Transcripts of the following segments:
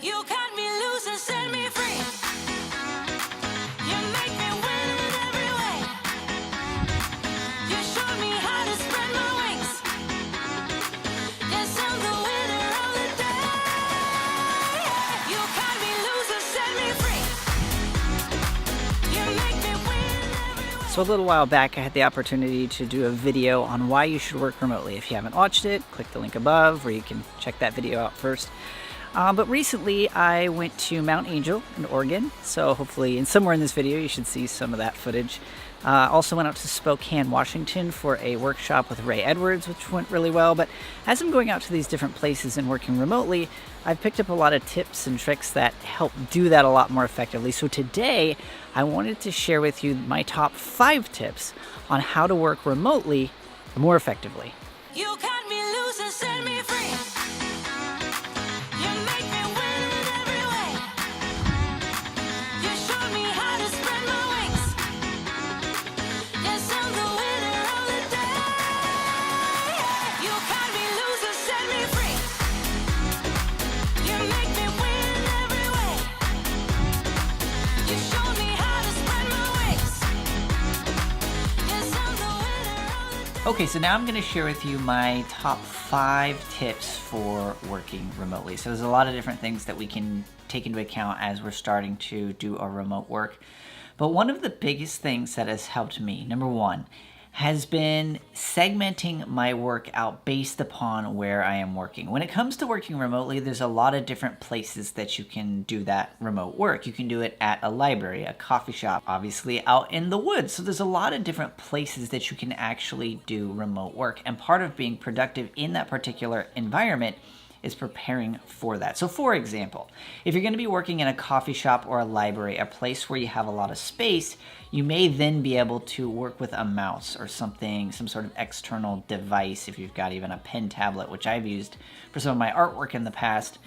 You cut me loose and set me free. You make me win in every way. You showed me how to spread my wings. Yes, I'm the winner of the day. You cut me loose and set me free. You make me win in every way. So a little while back, I had the opportunity to do a video on why you should work remotely. If you haven't watched it, click the link above where you can check that video out first. But recently I went to Mount Angel in Oregon, so hopefully somewhere in this video you should see some of that footage. Also went out to Spokane, Washington for a workshop with Ray Edwards, which went really well. But as I'm going out to these different places and working remotely, I've picked up a lot of tips and tricks that help do that a lot more effectively. So today I wanted to share with you my top 5 tips on how to work remotely more effectively. You cut me loose and set me free. You make me win in every way. You showed me how to spread my wings. Yes, I'm the winner of the day. You cut me loose and set me free. You make me win in every way. You showed me how to spread my wings. Yes, I'm the winner of the day. Okay, so now I'm going to share with you my top 5 tips for working remotely. So there's a lot of different things that we can take into account as we're starting to do our remote work. But one of the biggest things that has helped me, number 1, has been segmenting my work out based upon where I am working. When it comes to working remotely, there's a lot of different places that you can do that remote work. You can do it at a library, a coffee shop, obviously out in the woods. So there's a lot of different places that you can actually do remote work. And part of being productive in that particular environment is preparing for that. So for example, if you're going to be working in a coffee shop or a library, a place where you have a lot of space, you may then be able to work with a mouse or something, some sort of external device. If you've got even a pen tablet, which I've used for some of my artwork in the past,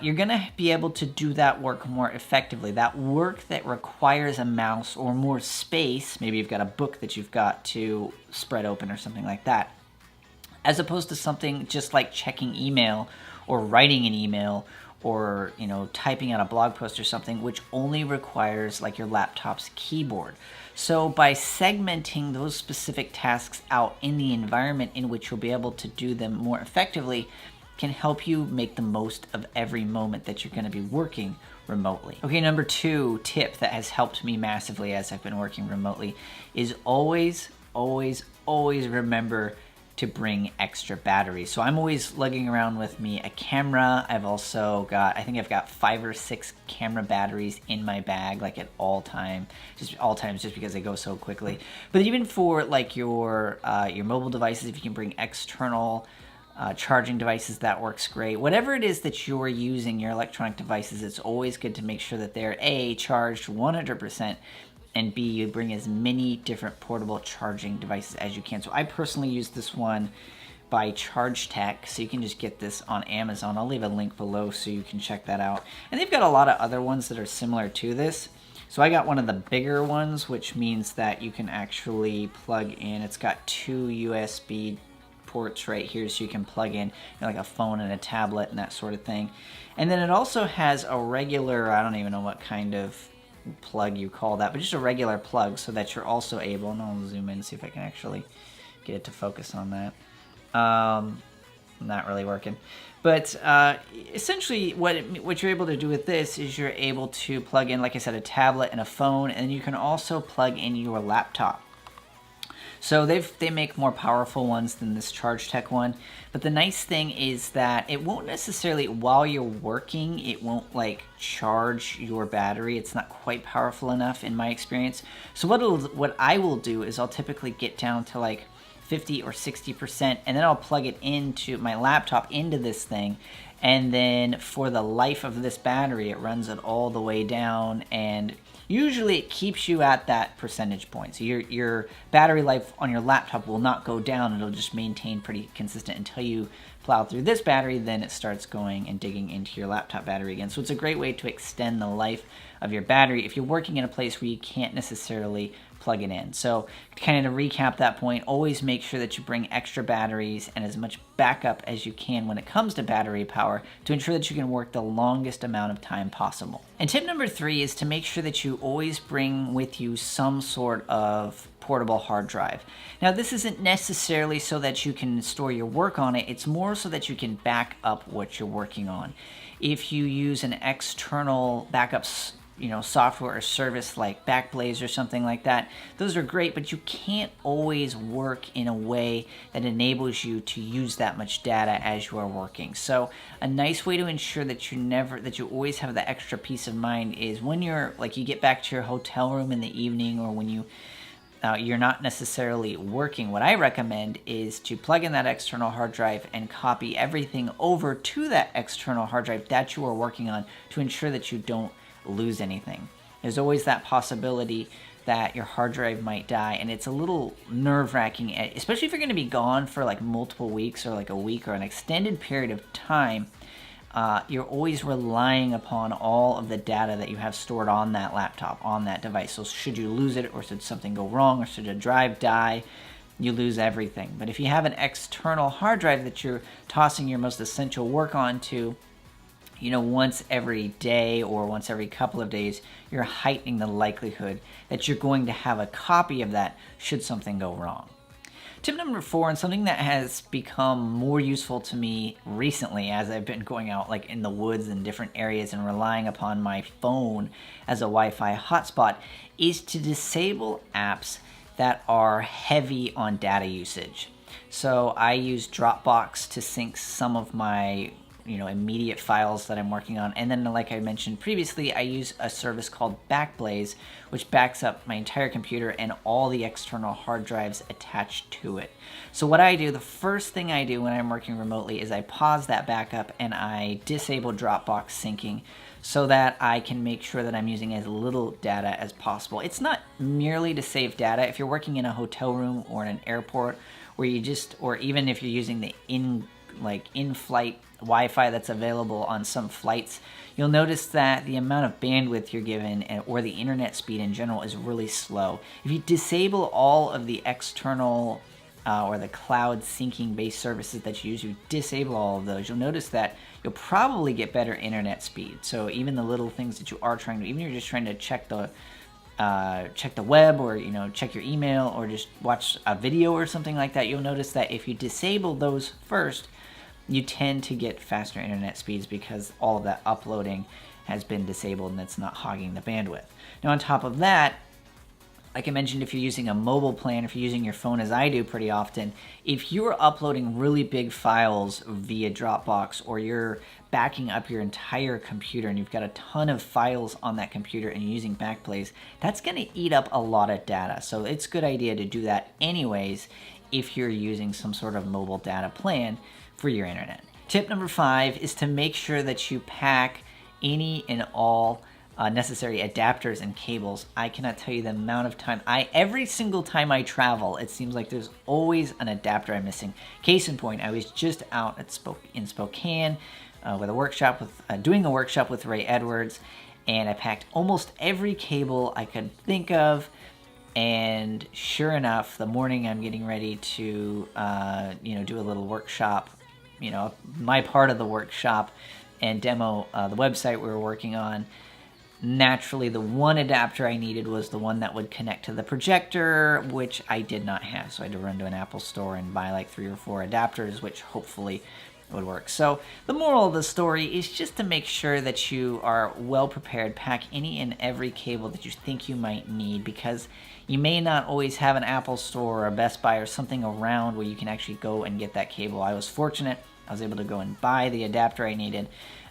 you're going to be able to do that work more effectively. That work that requires a mouse or more space, maybe you've got a book that you've got to spread open or something like that, as opposed to something just like checking email or writing an email or, typing out a blog post or something, which only requires like your laptop's keyboard. So by segmenting those specific tasks out in the environment in which you'll be able to do them more effectively can help you make the most of every moment that you're going to be working remotely. Okay, number 2 tip that has helped me massively as I've been working remotely is always remember to bring extra batteries. So I'm always lugging around with me a camera. I've also got, I think I've got 5 or 6 camera batteries in my bag, like at all times, just because they go so quickly. But even for like your mobile devices, if you can bring external charging devices, that works great. Whatever it is that you're using, your electronic devices, it's always good to make sure that they're A, charged 100%, and B, you bring as many different portable charging devices as you can. So I personally use this one by Charge Tech, so you can just get this on Amazon. I'll leave a link below so you can check that out. And they've got a lot of other ones that are similar to this. So I got one of the bigger ones, which means that you can actually plug in. It's got 2 USB ports right here, so you can plug in like a phone and a tablet and that sort of thing. And then it also has a regular, I don't even know what kind of plug you call that, but just a regular plug, so that you're also able, and I'll zoom in and see if I can actually get it to focus on that. Not really working, but essentially what you're able to do with this is you're able to plug in, like I said, a tablet and a phone, and you can also plug in your laptop. So they make more powerful ones than this Charge Tech one, but the nice thing is that it won't necessarily, while you're working, it won't like charge your battery. It's not quite powerful enough in my experience. So what I will do is I'll typically get down to like 50 or 60%, and then I'll plug it into my laptop into this thing, and then for the life of this battery, it runs it all the way down, and usually it keeps you at that percentage point. So your battery life on your laptop will not go down. It'll just maintain pretty consistent until you plow through this battery, then it starts going and digging into your laptop battery again. So it's a great way to extend the life of your battery if you're working in a place where you can't necessarily plug it in. So kind of to recap that point, always make sure that you bring extra batteries and as much backup as you can when it comes to battery power to ensure that you can work the longest amount of time possible. And tip number 3 is to make sure that you always bring with you some sort of portable hard drive. Now, this isn't necessarily so that you can store your work on it, it's more so that you can back up what you're working on. If you use an external backups software or service like Backblaze or something like that, those are great, but you can't always work in a way that enables you to use that much data as you are working. So a nice way to ensure that you always have the extra peace of mind is when you get back to your hotel room in the evening, or when you're not necessarily working. What I recommend is to plug in that external hard drive and copy everything over to that external hard drive that you are working on to ensure that you don't lose anything. There's always that possibility that your hard drive might die, and it's a little nerve-wracking, especially if you're going to be gone for like multiple weeks or like a week or an extended period of time. You're always relying upon all of the data that you have stored on that laptop, on that device. So should you lose it, or should something go wrong, or should a drive die, you lose everything. But if you have an external hard drive that you're tossing your most essential work onto, once every day or once every couple of days, you're heightening the likelihood that you're going to have a copy of that should something go wrong. Tip number 4, and something that has become more useful to me recently as I've been going out like in the woods and different areas and relying upon my phone as a Wi-Fi hotspot, is to disable apps that are heavy on data usage. So I use Dropbox to sync some of my immediate files that I'm working on. And then, like I mentioned previously, I use a service called Backblaze, which backs up my entire computer and all the external hard drives attached to it. So what I do, the first thing I do when I'm working remotely is I pause that backup and I disable Dropbox syncing so that I can make sure that I'm using as little data as possible. It's not merely to save data. If you're working in a hotel room or in an airport or even if you're using the in-flight Wi-Fi that's available on some flights, you'll notice that the amount of bandwidth you're given or the internet speed in general is really slow. If you disable all of the external or the cloud syncing based services that you use, you disable all of those, you'll notice that you'll probably get better internet speed. So even the little things that you are trying to, even if you're just trying to check the web, or check your email, or just watch a video or something like that, you'll notice that if you disable those first, you tend to get faster internet speeds because all of that uploading has been disabled and it's not hogging the bandwidth. Now on top of that, like I mentioned, if you're using a mobile plan, if you're using your phone as I do pretty often, if you're uploading really big files via Dropbox, or you're backing up your entire computer and you've got a ton of files on that computer and you're using Backblaze, that's going to eat up a lot of data. So it's a good idea to do that anyways if you're using some sort of mobile data plan for your internet. Tip number 5 is to make sure that you pack any and all necessary adapters and cables. I cannot tell you the amount of time every single time I travel, it seems like there's always an adapter I'm missing. Case in point, I was just out in Spokane with a workshop doing a workshop with Ray Edwards, and I packed almost every cable I could think of. And sure enough, the morning I'm getting ready to do a little workshop, my part of the workshop, and demo the website we were working on. Naturally, the one adapter I needed was the one that would connect to the projector, which I did not have. So I had to run to an Apple store and buy like 3 or 4 adapters, which hopefully would work. So the moral of the story is just to make sure that you are well prepared. Pack any and every cable that you think you might need, because you may not always have an Apple store or a Best Buy or something around where you can actually go and get that cable. I was fortunate. I was able to go and buy the adapter I needed.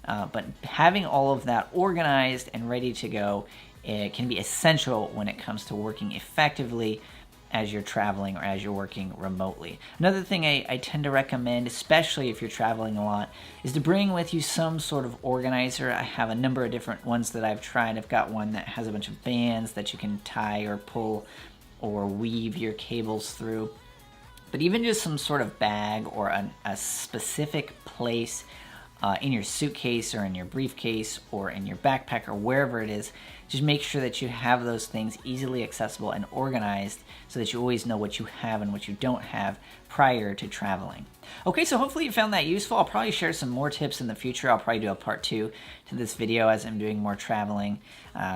But having all of that organized and ready to go, it can be essential when it comes to working effectively as you're traveling or as you're working remotely. Another thing I tend to recommend, especially if you're traveling a lot, is to bring with you some sort of organizer. I have a number of different ones that I've tried. I've got one that has a bunch of bands that you can tie or pull or weave your cables through. But even just some sort of bag or a specific place in your suitcase or in your briefcase or in your backpack or wherever it is, just make sure that you have those things easily accessible and organized so that you always know what you have and what you don't have prior to traveling. Okay, so hopefully you found that useful. I'll probably share some more tips in the future. I'll probably do a part 2 to this video as I'm doing more traveling.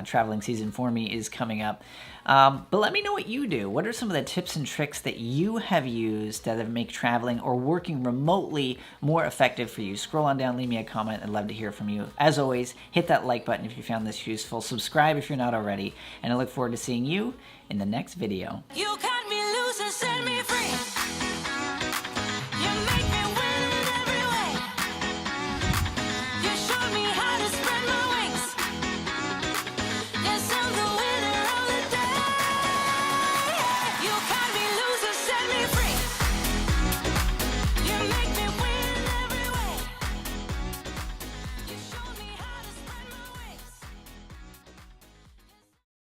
Traveling season for me is coming up. But let me know what you do. What are some of the tips and tricks that you have used that make traveling or working remotely more effective for you? Scroll on down, leave me a comment. I'd love to hear from you. As always, hit that like button if you found this useful. Subscribe if you're not already. And I look forward to seeing you in the next video. You cut me loose and set me